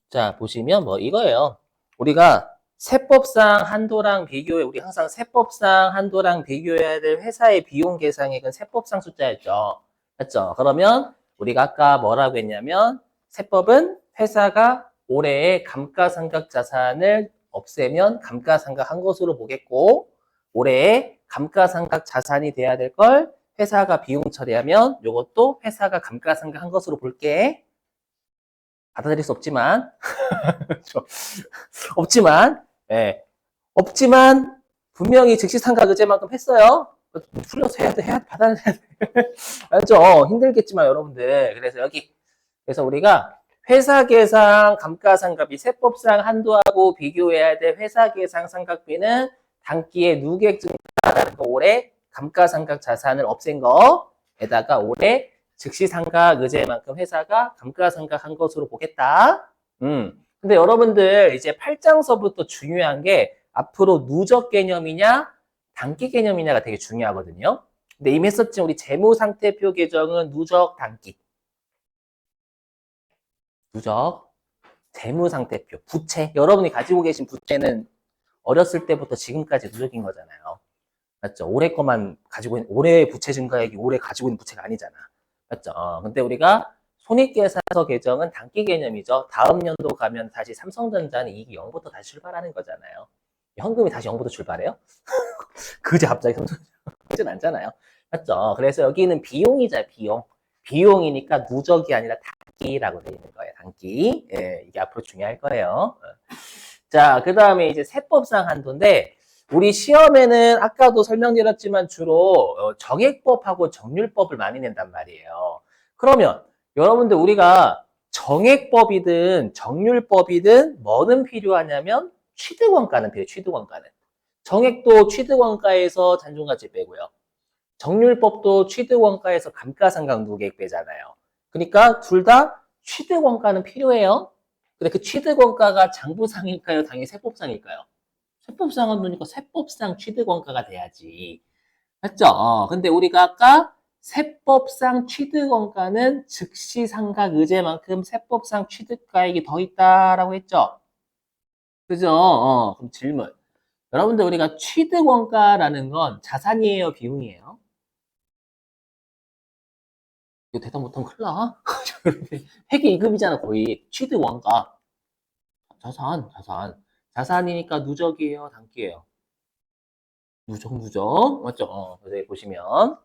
자, 보시면 뭐 이거예요. 우리가 세법상 한도랑 비교해, 우리 항상 세법상 한도랑 비교해야 될 회사의 비용 계상액은 세법상 숫자였죠. 맞죠? 그러면 우리가 아까 뭐라고 했냐면 세법은 회사가 올해의 감가상각 자산을 없애면 감가상각한 것으로 보겠고 올해의 감가상각 자산이 돼야 될 걸 회사가 비용 처리하면 이것도 회사가 감가상각한 것으로 볼게. 받아들일 수 없지만 없지만, 예, 없지만 분명히 즉시상가의제만큼 했어요. 풀려서 받아야 돼. 알죠? 힘들겠지만 여러분들. 그래서 여기 그래서 우리가 회사 계상 감가상각비 세법상 한도하고 비교해야 될 회사 계상 상각비는 단기에 누객 증가라는 거 올해 감가상각 자산을 없앤 거에다가 올해 즉시상각 의제만큼 회사가 감가상각한 것으로 보겠다. 근데 여러분들 이제 8장서부터 중요한 게 앞으로 누적 개념이냐 단기 개념이냐가 되게 중요하거든요. 근데 이미 했었지 우리 재무상태표 계정은 누적 단기. 누적 재무상태표 부채. 여러분이 가지고 계신 부채는 어렸을 때부터 지금까지 누적인 거잖아요. 맞죠? 올해 거만 가지고 있는 올해 부채 증가액이 올해 가지고 있는 부채가 아니잖아. 맞죠? 근데 우리가 손익계산서 계정은 단기 개념이죠. 다음 연도 가면 다시 삼성전자는 이익이 0부터 다시 출발하는 거잖아요. 현금이 다시 0부터 출발해요? 그제 갑자기 삼성전자 그진 않잖아요. 맞죠? 그래서 여기는 비용이자 비용. 비용이니까 누적이 아니라 단기라고 되어 있는 거예요. 단기. 예, 이게 앞으로 중요할 거예요. 자, 그 다음에 이제 세법상 한도인데 우리 시험에는 아까도 설명드렸지만 주로 정액법하고 정률법을 많이 낸단 말이에요. 그러면 여러분들 우리가 정액법이든 정률법이든 뭐는 필요하냐면 취득원가는 필요해요. 취득원가는. 정액도 취득원가에서 잔존가치 빼고요. 정률법도 취득원가에서 감가상각 누계액 빼잖아요. 그러니까 둘 다 취득원가는 필요해요. 근데 그 취득원가가 장부상일까요? 당연히 세법상일까요? 세법상 한도니까 세법상 취득원가가 돼야지. 맞죠? 근데 우리가 아까 세법상 취득원가는 즉시상각 의제만큼 세법상 취득가액이 더 있다라고 했죠? 그죠? 그럼 질문. 여러분들 우리가 취득원가라는 건 자산이에요, 비용이에요? 이거 대답 못하면 큰일 나. 회계 2급이잖아, 거의. 취득원가. 자산. 자산이니까 누적이에요, 단기예요? 누적. 맞죠? 그래서 보시면.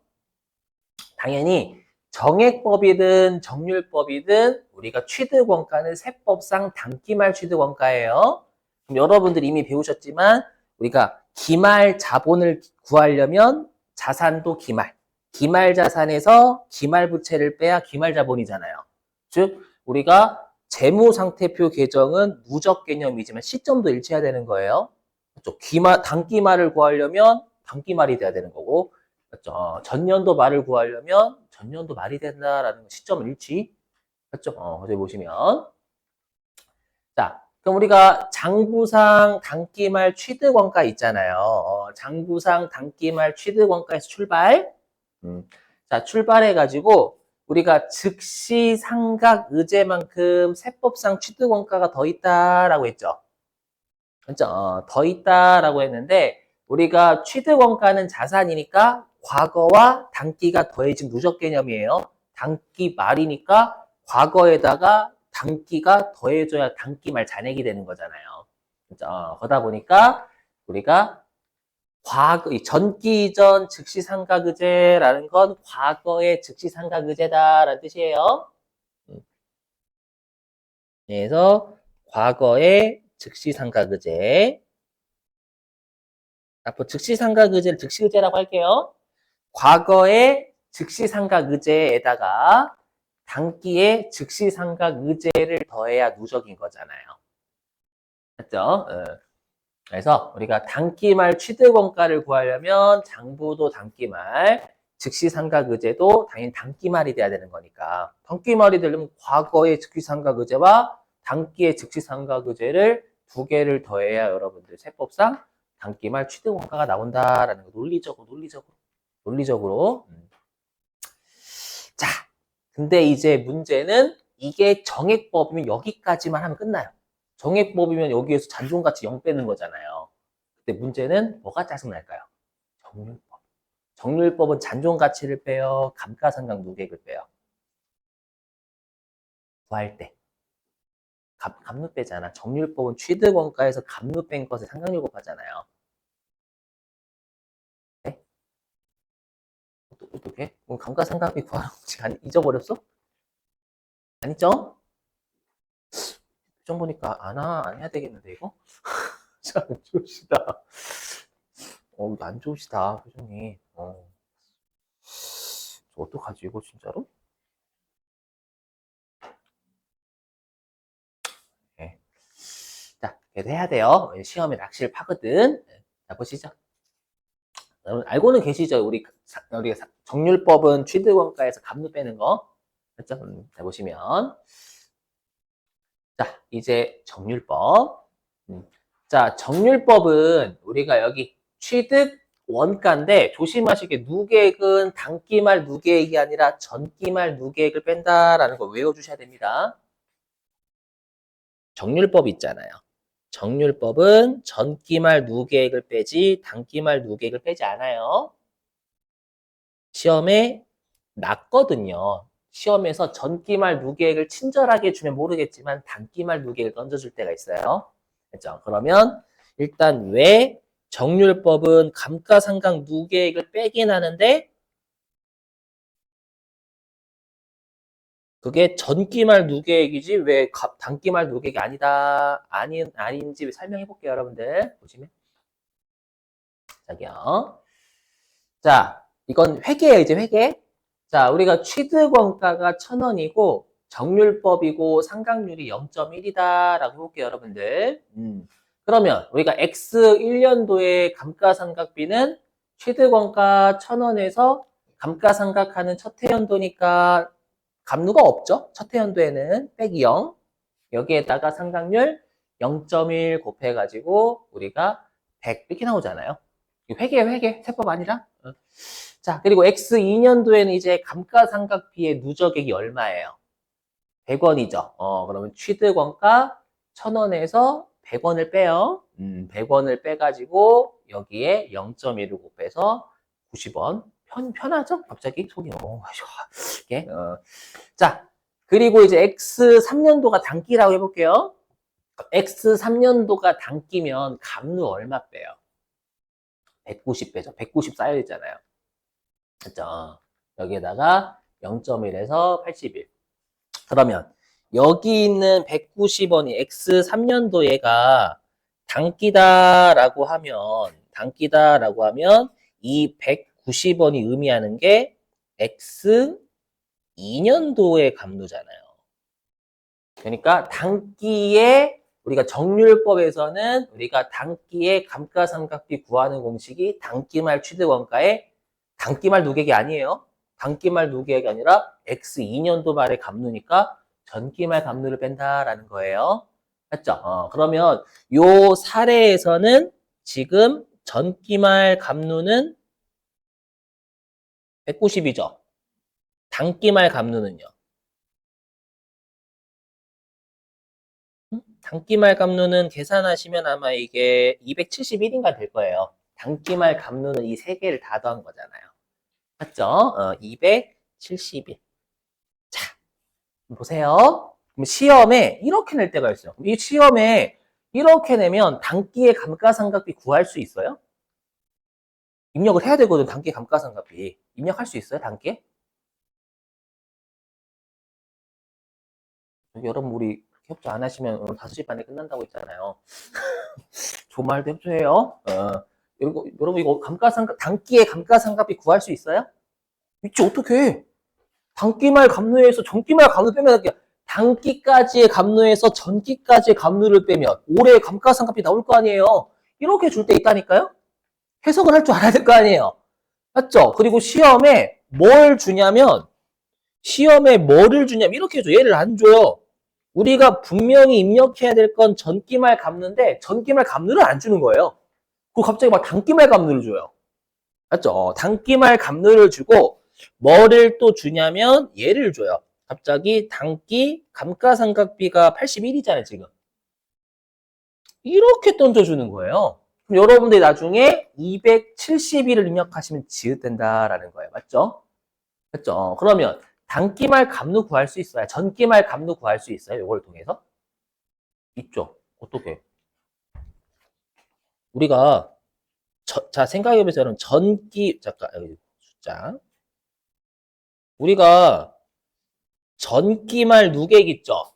당연히 정액법이든 정률법이든 우리가 취득원가는 세법상 단기말 취득원가예요. 그럼 여러분들 이미 배우셨지만 우리가 기말 자본을 구하려면 자산도 기말. 기말 자산에서 기말 부채를 빼야 기말 자본이잖아요. 즉 우리가 재무상태표 계정은 누적 개념이지만 시점도 일치해야 되는 거예요. 그렇죠? 단기말을 구하려면 단기말이 돼야 되는 거고 맞죠? 전년도 말을 구하려면 전년도 말이 된다라는 시점 일치. 맞죠? 어디 보시면. 자, 그럼 우리가 장부상 단기말 취득원가 있잖아요. 장부상 단기말 취득원가에서 출발. 자, 출발해가지고 우리가 즉시 상각 의제만큼 세법상 취득원가가 더 있다라고 했죠. 그렇죠? 더 있다라고 했는데 우리가 취득원가는 자산이니까 과거와 단기가 더해진 누적 개념이에요. 단기 말이니까 과거에다가 단기가 더해져야 단기 말 잔액이 되는 거잖아요. 그렇죠? 그러다 보니까 우리가 과거, 전기 이전 즉시상각의제라는 건 과거의 즉시상각의제다라는 뜻이에요. 그래서 과거의 즉시상각의제. 앞으로 즉시상각의제를 즉시의제라고 할게요. 과거의 즉시상각의제에다가 단기의 즉시상각의제를 더해야 누적인 거잖아요. 맞죠? 그래서 우리가 단기말 취득원가를 구하려면 장부도 단기말, 즉시상각의제도 당연히 단기말이 돼야 되는 거니까 단기말이 되려면 과거의 즉시상각의제와 단기의 즉시상각의제를 두 개를 더해야 여러분들 세법상 단기말 취득원가가 나온다라는 거 논리적으로. 자, 근데 이제 문제는 이게 정액법이면 여기까지만 하면 끝나요. 정액법이면 여기에서 잔존가치 0 빼는 거잖아요. 근데 문제는 뭐가 짜증날까요? 정률법. 정률법은 잔존가치를 빼요? 감가상각 누계액을 빼요? 구할 때. 감누 빼잖아. 정률법은 취득원가에서 감누 뺀 것에 상각률 곱하잖아요. 네? 어떻게? 감가상각비 구하는 거 잊어버렸어? 아니죠? 표정 보니까 안 해야 되겠는데, 이거? 안 좋으시다. 안 좋으시다, 표정이. 어떡하지, 이거 진짜로? 네. 자, 그래도 해야 돼요. 시험에 낚시를 파거든. 자, 보시죠. 여러분, 알고는 계시죠? 우리 정률법은 취득원가에서 감누 빼는 거. 맞죠? 자, 보시면. 자, 이제 정률법. 자, 정률법은 우리가 여기 취득 원가인데 조심하시게 누계액은 단기말 누계액이 아니라 전기말 누계액을 뺀다라는 거 외워주셔야 됩니다. 정률법 있잖아요. 정률법은 전기말 누계액을 빼지 단기말 누계액을 빼지 않아요. 시험에 났거든요. 시험에서 전기말 누계액을 친절하게 주면 모르겠지만 단기말 누계액을 던져줄 때가 있어요. 그렇죠? 그러면 일단 왜 정률법은 감가상각 누계액을 빼긴 하는데 그게 전기말 누계액이지 왜 단기말 누계액이 아닌지 설명해 볼게요, 여러분들. 보시면. 저기요. 자, 이건 회계예요, 이제 회계. 자, 우리가 취득원가가 1,000원이고 정률법이고 상각률이 0.1이다라고 해볼게요, 여러분들. 그러면 우리가 X 1년도의 감가상각비는 취득원가 1,000원에서 감가상각하는 첫 해연도니까 감루가 없죠? 첫 해연도에는 빼기 0. 여기에다가 상각률 0.1 곱해가지고 우리가 100 이렇게 나오잖아요. 회계, 세법 아니라. 자, 그리고 X 2년도에는 이제 감가상각비의 누적액이 얼마예요? 100원이죠. 그러면 취득원가 1,000원에서 100원을 빼요. 100원을 빼가지고 여기에 0.1을 곱해서 90원. 편하죠? 갑자기 속이 이게. 자, 그리고 이제 X 3년도가 단기라고 해볼게요. X 3년도가 단기면 감루 얼마 빼요? 190 빼죠. 190 쌓여 있잖아요. 그죠? 여기에다가 0.1에서 81. 그러면 여기 있는 190원이 X 3년도 얘가 단기다라고 하면 이 190원이 의미하는 게 X 2년도의 감루잖아요. 그러니까 단기에 우리가 정률법에서는 우리가 단기에 감가상각비 구하는 공식이 단기말 취득원가의 단기말 누계액이 아니에요. 단기말 누계액이 아니라 X 2년도 말의 감루니까 전기말 감루를 뺀다라는 거예요. 맞죠? 그러면 요 사례에서는 지금 전기말 감루는 190이죠. 단기말 감루는요. 단기말 감루는 계산하시면 아마 이게 271인가 될 거예요. 단기말 감루는 이 세 개를 다 더한 거잖아요. 맞죠? 271. 자, 보세요. 그럼 시험에 이렇게 낼 때가 있어요. 이 시험에 이렇게 내면 단기의 감가상각비 구할 수 있어요? 입력을 해야 되거든, 단기 감가상각비. 입력할 수 있어요, 단기에? 여러분, 우리 협조 안 하시면 오늘 5시 반에 끝난다고 했잖아요. 조말도 협조해요. 여러분, 이거 단기에 감가상각비 구할 수 있어요? 있지, 어떻게? 단기말 감루에서 전기말 감루 빼면 단기까지의 감루에서 전기까지의 감루를 빼면 올해 감가상각비 나올 거 아니에요. 이렇게 줄 때 있다니까요. 해석을 할 줄 알아야 될 거 아니에요. 맞죠? 그리고 시험에 뭐를 주냐면 이렇게 줘. 얘를 안 줘요. 우리가 분명히 입력해야 될 건 전기말 감루인데 전기말 감루를 안 주는 거예요. 그리고 갑자기 막 단기말 감루를 줘요. 맞죠? 단기말 감루를 주고 뭐를 또 주냐면 얘를 줘요. 갑자기 단기 감가상각비가 81이잖아요, 지금. 이렇게 던져주는 거예요. 그럼 여러분들이 나중에 271을 입력하시면 지읒된다라는 거예요. 맞죠? 맞죠? 그러면 단기말 감루 구할 수 있어요? 전기말 감루 구할 수 있어요? 이걸 통해서? 있죠. 어떻게? 우리가 자 생각해보세요. 여러분 전기 잠깐 여기 숫자 우리가 전기말 누객 있죠?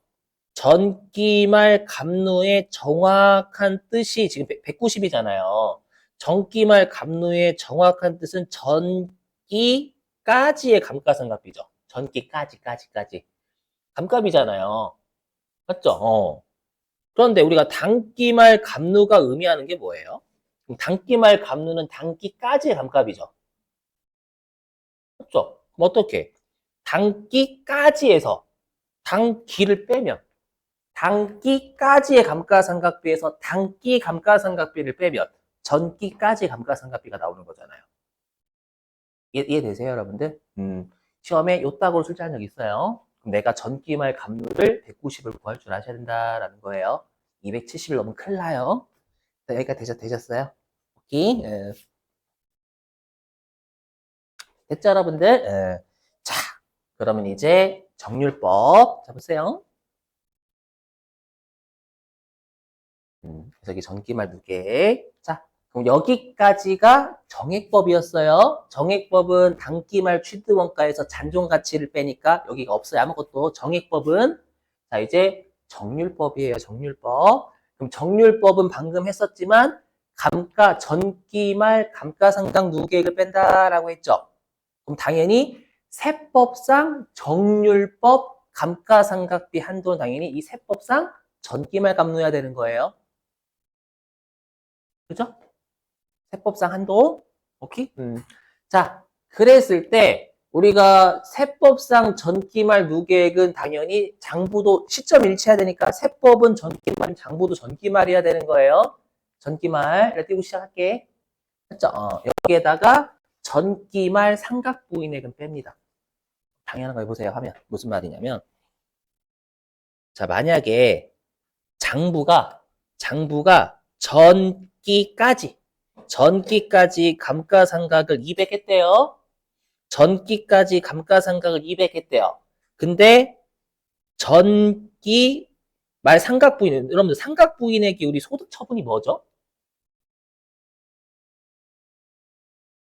전기말 감루의 정확한 뜻이 지금 190이잖아요. 전기말 감루의 정확한 뜻은 전기까지의 감가상각비죠. 전기까지. 감값이잖아요. 맞죠? 그런데 우리가 단기말 감루가 의미하는 게 뭐예요? 단기말 감루는 단기까지의 감값이죠. 맞죠? 그럼 어떻게? 단기까지에서 단기를 빼면 단기까지의 감가상각비에서 단기 감가상각비를 빼면 전기까지 감가상각비가 나오는 거잖아요. 이해되세요, 여러분들? 시험에 요따구로 출제한 적 있어요. 그럼 내가 전기말 감루를 190을 구할 줄 아셔야 된다라는 거예요. 270을 넘으면 큰일 나요. 자, 여기까지 되셨어요? 오케이. 됐죠, 여러분들? 자, 그러면 이제 정률법 잡으세요. 그래서 여기 전기말 무게. 자, 그럼 여기까지가 정액법이었어요. 정액법은 단기말 취득원가에서 잔존가치를 빼니까 여기가 없어요. 아무것도. 정액법은 자 이제 정률법이에요. 정률법. 그럼 정률법은 방금 했었지만 전기말 감가상각 누계액을 뺀다라고 했죠. 그럼 당연히 세법상 정률법 감가상각비 한도는 당연히 이 세법상 전기말 감루해야 되는 거예요. 그죠? 세법상 한도. 오케이? 자, 그랬을 때 우리가 세법상 전기말 누계액은 당연히 장부도 시점 일치해야 되니까 세법은 전기말, 장부도 전기말이어야 되는 거예요. 전기말. 이렇게 띄고 시작할게. 맞죠? 여기에다가 전기말 삼각부인액은 뺍니다. 당연한 거 해보세요. 하면 무슨 말이냐면 자, 만약에 장부가 전기까지 감가상각을 200 했대요. 전기까지 감가상각을 200 했대요. 근데 전기 말 삼각부인, 여러분들 삼각부인액이 우리 소득 처분이 뭐죠?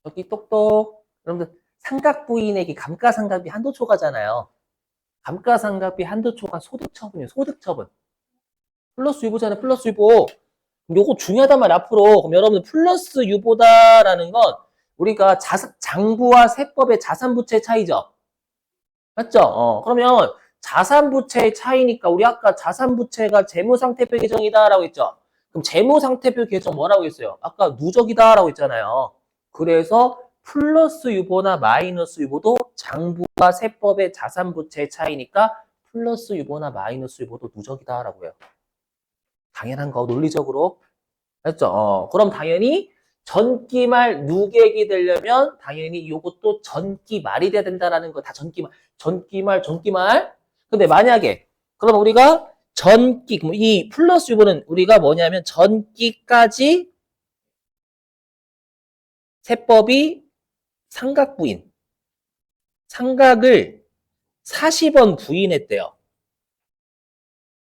여기 똑똑. 여러분들 삼각부인액이 감가상각비 한도 초과잖아요. 감가상각비 한도 초과 소득 처분이에요. 소득 처분. 플러스 유보잖아요. 플러스 유보. 요거 중요하단 말이야, 앞으로. 그럼 여러분들 플러스 유보다라는 건 우리가 장부와 세법의 자산부채의 차이죠. 맞죠? 그러면 자산부채의 차이니까 우리 아까 자산부채가 재무상태표 계정이다라고 했죠. 그럼 재무상태표 계정 뭐라고 했어요? 아까 누적이다라고 했잖아요. 그래서 플러스 유보나 마이너스 유보도 장부와 세법의 자산부채의 차이니까 플러스 유보나 마이너스 유보도 누적이다라고 해요. 당연한 거 논리적으로. 맞죠? 그럼 당연히 전기말 누객이 되려면 당연히 이것도 전기말이 돼야 된다라는 거 다 전기말. 근데 만약에 그럼 우리가 이 플러스 유보는 우리가 뭐냐면 전기까지 세법이 삼각을 40원 부인했대요.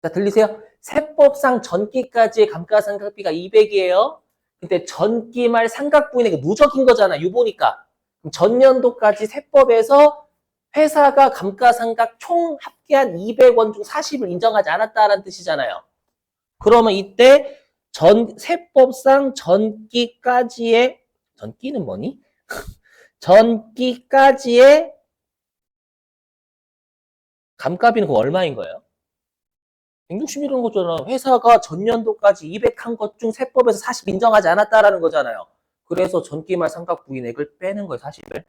자, 들리세요? 세법상 전기까지의 감가상각비가 200이에요. 근데 전기말 삼각부인액이 누적인 거잖아, 유보니까. 그럼 전년도까지 세법에서 회사가 감가상각 총 합계한 200원 중 40을 인정하지 않았다라는 뜻이잖아요. 그러면 이때 세법상 전기는 뭐니? 전기까지의 감가비는 그거 얼마인 거예요? 160이라는 거잖아. 회사가 전년도까지 200한 것 중 세법에서 40 인정하지 않았다라는 거잖아요. 그래서 전기말 삼각부인액을 빼는 거예요, 40을.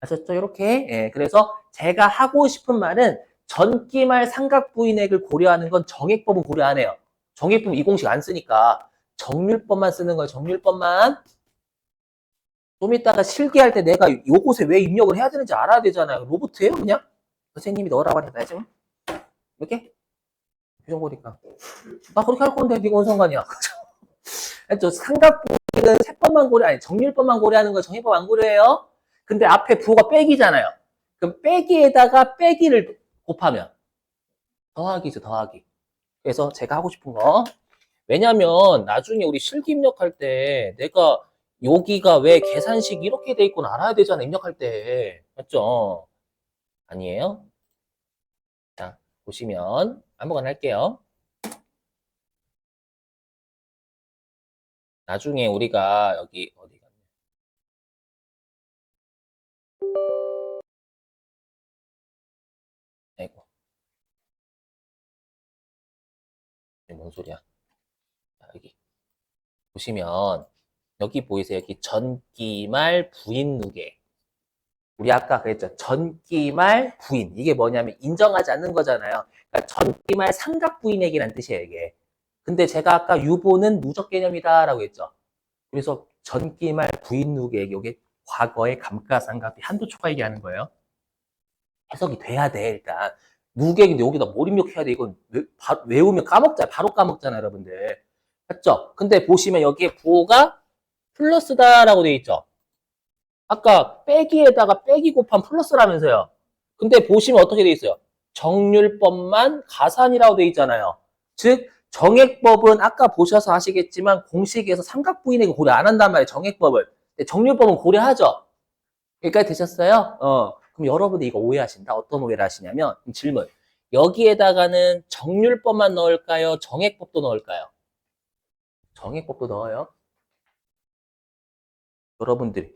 아셨죠? 이렇게. 예, 그래서 제가 하고 싶은 말은 전기말 삼각부인액을 고려하는 건 정액법은 고려 안 해요. 정액법은 이 공식 안 쓰니까 정률법만 쓰는 거예요, 정률법만. 좀 이따가 실기할 때 내가 요곳에 왜 입력을 해야 되는지 알아야 되잖아요. 로봇이에요, 그냥? 선생님이 넣으라고 하니까 지금 몇 개? 표정 보니까 나 그렇게 할 건데 네가 뭔 상관이야. 저 삼각부는 세법만 고려 아니 정률법만 고려하는 거 정의법 안 고려해요. 근데 앞에 부호가 빼기잖아요. 그럼 빼기에다가 빼기를 곱하면 더하기죠, 더하기. 그래서 제가 하고 싶은 거 왜냐면 나중에 우리 실기 입력할 때 내가 여기가 왜 계산식 이렇게 돼 있구나 알아야 되잖아, 입력할 때. 맞죠? 아니에요? 자, 보시면 아무거나 할게요. 나중에 우리가 여기 어디 갔냐? 아이고, 이게 뭔 소리야? 자, 여기 보시면 여기 보이세요? 여기 전기말 부인 누계. 우리 아까 그랬죠. 전기말 부인. 이게 뭐냐면 인정하지 않는 거잖아요. 그러니까 전기말 삼각부인액이라는 뜻이에요, 이게. 근데 제가 아까 유보는 누적 개념이다라고 했죠. 그래서 전기말 부인 누계액, 이게 과거의 감가상각비 한도 초과 얘기하는 거예요. 해석이 돼야 돼, 일단. 누계액인데 여기다 뭘 입력해야 돼? 이건 외우면 까먹잖아요. 바로 까먹잖아요, 여러분들. 맞죠? 근데 보시면 여기에 부호가 플러스다라고 돼 있죠. 아까 빼기에다가 빼기 곱한 플러스라면서요. 근데 보시면 어떻게 돼 있어요? 정률법만 가산이라고 돼 있잖아요. 즉 정액법은 아까 보셔서 아시겠지만 공식에서 삼각부인액을 고려 안 한단 말이에요. 정액법을. 근데 정률법은 고려하죠. 여기까지 되셨어요? 그럼 여러분들 이거 오해하신다. 어떤 오해를 하시냐면 질문. 여기에다가는 정률법만 넣을까요? 정액법도 넣을까요? 정액법도 넣어요. 여러분들이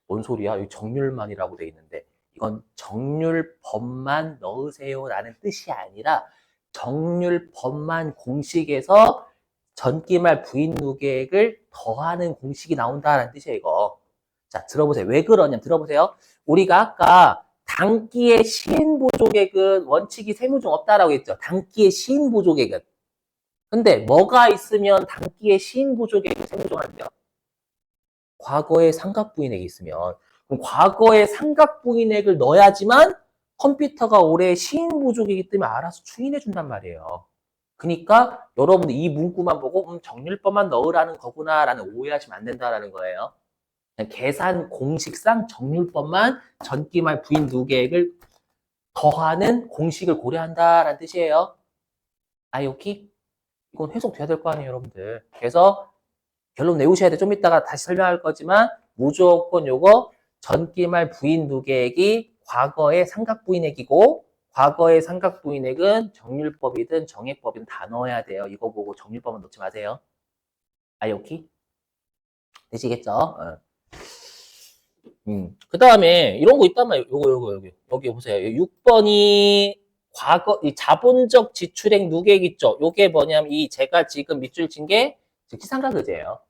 뭔 소리야? 여기 정률만이라고 돼 있는데 이건 정률법만 넣으세요라는 뜻이 아니라 정률법만 공식에서 전기말 부인 누계액을 더하는 공식이 나온다라는 뜻이에요, 이거. 자, 들어보세요. 왜 그러냐면 들어보세요. 우리가 아까 단기의 시인보조객은 원칙이 세무 중 없다라고 했죠. 단기의 시인보조객은. 근데 뭐가 있으면 단기의 시인보조객이 세무 중 한대요? 과거의 삼각부인액이 있으면 그럼 과거의 삼각부인액을 넣어야지만 컴퓨터가 올해 시인보조기이기 때문에 알아서 추인해 준단 말이에요. 그러니까 여러분들 이 문구만 보고 정률법만 넣으라는 거구나라는 오해하시면 안 된다라는 거예요. 그냥 계산 공식상 정률법만 전기말 부인 누계액을 더하는 공식을 고려한다라는 뜻이에요. 아이오키? 이건 해석돼야 될 거 아니에요, 여러분들. 그래서 결론 내우셔야 돼. 좀 이따가 다시 설명할 거지만 무조건 요거 전기말 부인 누계액이 과거의 삼각부인액이고 과거의 삼각부인액은 정률법이든 정액법이든 다 넣어야 돼요. 이거 보고 정률법은 넣지 마세요. 아이오키? 되시겠죠? 그 다음에 이런 거 있단 말이에요. 여기 보세요. 6번이 과거, 이 자본적 지출액 누계액 있죠? 요게 뭐냐면 이 제가 지금 밑줄 친 게 즉시상각의제예요.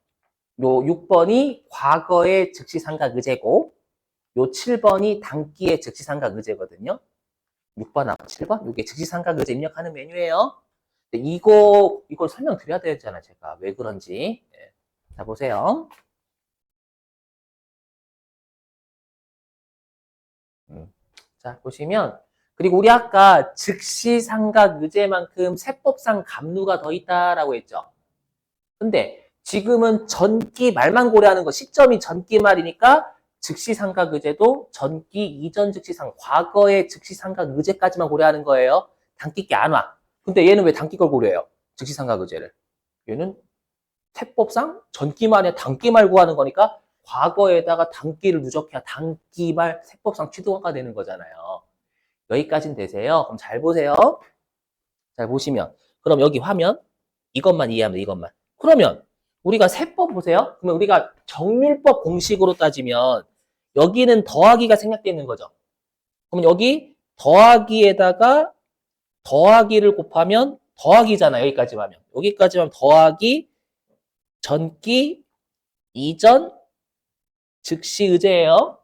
요 6번이 과거의 즉시상각의제고 요 7번이 단기의 즉시상각의제거든요. 6번하고 7번 이게 즉시상각의제 입력하는 메뉴예요. 근데 이걸 설명드려야 되잖아요. 제가 왜 그런지. 네. 자 보세요. 자 보시면 그리고 우리 아까 즉시상각의제만큼 세법상 감루가 더 있다라고 했죠. 근데 지금은 전기 말만 고려하는 거 시점이 전기 말이니까 즉시상각의제도 전기 이전 즉시상 과거의 즉시상각의제까지만 고려하는 거예요. 단기 게 안 와. 근데 얘는 왜 단기 걸 고려해요? 즉시상각의제를. 얘는 태법상 전기 말에 단기 말 구하는 거니까 과거에다가 단기를 누적해야 단기 말 세법상 취득화가 되는 거잖아요. 여기까지는 되세요. 그럼 잘 보세요. 잘 보시면 그럼 여기 화면 이것만 이해하면 돼, 이것만. 그러면 우리가 세법 보세요. 그러면 우리가 정률법 공식으로 따지면 여기는 더하기가 생략되어 있는 거죠. 그럼 여기 더하기에다가 더하기를 곱하면 더하기잖아. 여기까지만 하면. 여기까지만 더하기 전기 이전 즉시 의제예요.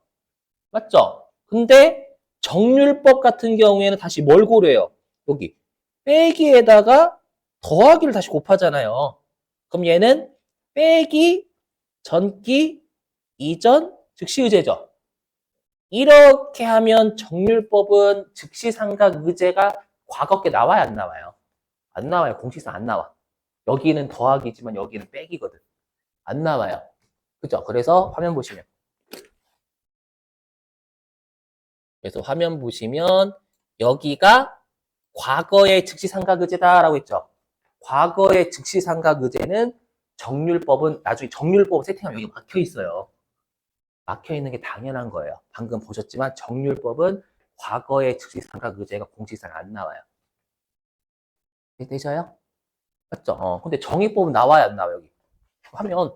맞죠? 근데 정률법 같은 경우에는 다시 뭘 고려해요? 여기 빼기에다가 더하기를 다시 곱하잖아요. 그럼 얘는 빼기 전기 이전 즉시 의제죠. 이렇게 하면 정률법은 즉시삼각 의제가 과거께 나와야 안 나와요? 안 나와요. 공식상 안 나와. 여기는 더하기지만 여기는 빼기거든. 안 나와요. 그죠? 그래서 화면 보시면. 그래서 화면 보시면 여기가 과거의 즉시삼각의제다라고 했죠. 과거의 즉시삼각의제는 정률법은 나중에 정률법 세팅하면 여기 막혀 있어요. 막혀 있는 게 당연한 거예요. 방금 보셨지만 정률법은 과거의 즉시삼각의제가 공식상 안 나와요. 되셔요? 맞죠? 근데 정액법은 나와야 안 나와요, 여기. 하면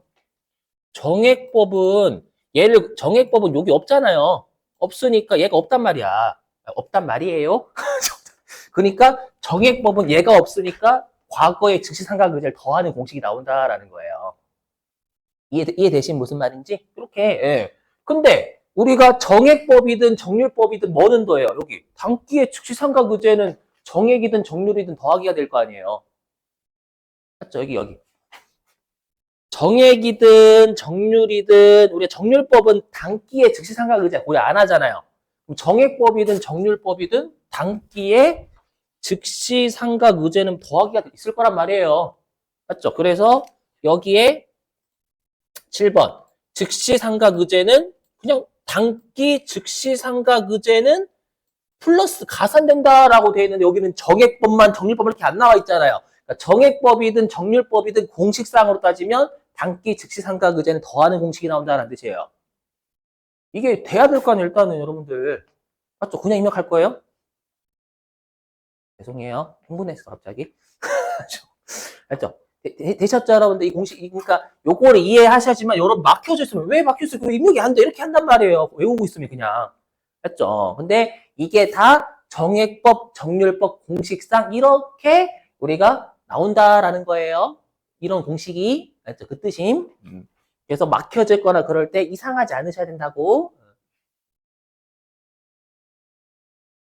정액법은 여기 없잖아요. 없으니까 얘가 없단 말이야. 없단 말이에요. 그러니까 정액법은 얘가 없으니까 과거의 즉시삼각의제를 더하는 공식이 나온다라는 거예요. 이해되신 무슨 말인지? 이렇게. 예. 근데 우리가 정액법이든 정률법이든 뭐는 더해요. 여기 단기의 즉시삼각의제는 정액이든 정률이든 더하기가 될 거 아니에요. 맞죠? 여기. 정액이든 정률이든 우리가 정률법은 단기의 즉시삼각의제 고려 안 하잖아요. 그럼 정액법이든 정률법이든 단기의 즉시삼각의제는 더하기가 있을 거란 말이에요. 맞죠? 그래서 여기에 7번 즉시삼각의제는 그냥 단기 즉시삼각의제는 플러스 가산된다라고 되어 있는데 여기는 정액법만 정률법 이렇게 안 나와 있잖아요. 그러니까 정액법이든 정률법이든 공식상으로 따지면 단기 즉시삼각의제는 더하는 공식이 나온다는 뜻이에요. 이게 돼야 될 거 아니에요, 일단은 여러분들. 맞죠? 그냥 입력할 거예요? 죄송해요. 흥분했어, 갑자기. 알죠? 되셨죠, 여러분들? 이 공식, 그러니까 요거를 이해하셔야지만 여러분 막혀져 있으면 왜 막혀져 있으면 입력이 안 돼? 이렇게 한단 말이에요. 외우고 있으면 그냥. 맞죠? 근데 이게 다 정액법, 정률법 공식상 이렇게 우리가 나온다라는 거예요. 이런 공식이. 알죠? 그 뜻임. 그래서 막혀질 거나 그럴 때 이상하지 않으셔야 된다고.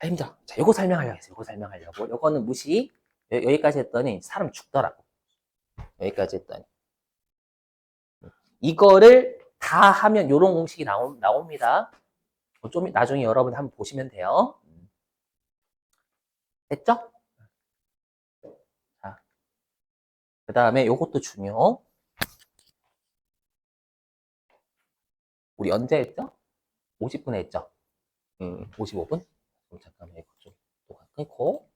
힘들어. 자, 요거 설명하려고 했어요. 요거 설명하려고. 요거는 무시. 여기까지 했더니 사람 죽더라고. 여기까지 했더니. 이거를 다 하면 요런 공식이 나옵니다. 좀 나중에 여러분 한번 보시면 돼요. 됐죠? 자, 그 다음에 요것도 중요. 우리 언제 했죠? 50분에 했죠? 55분? 그럼 잠깐만 이거 좀 끊고.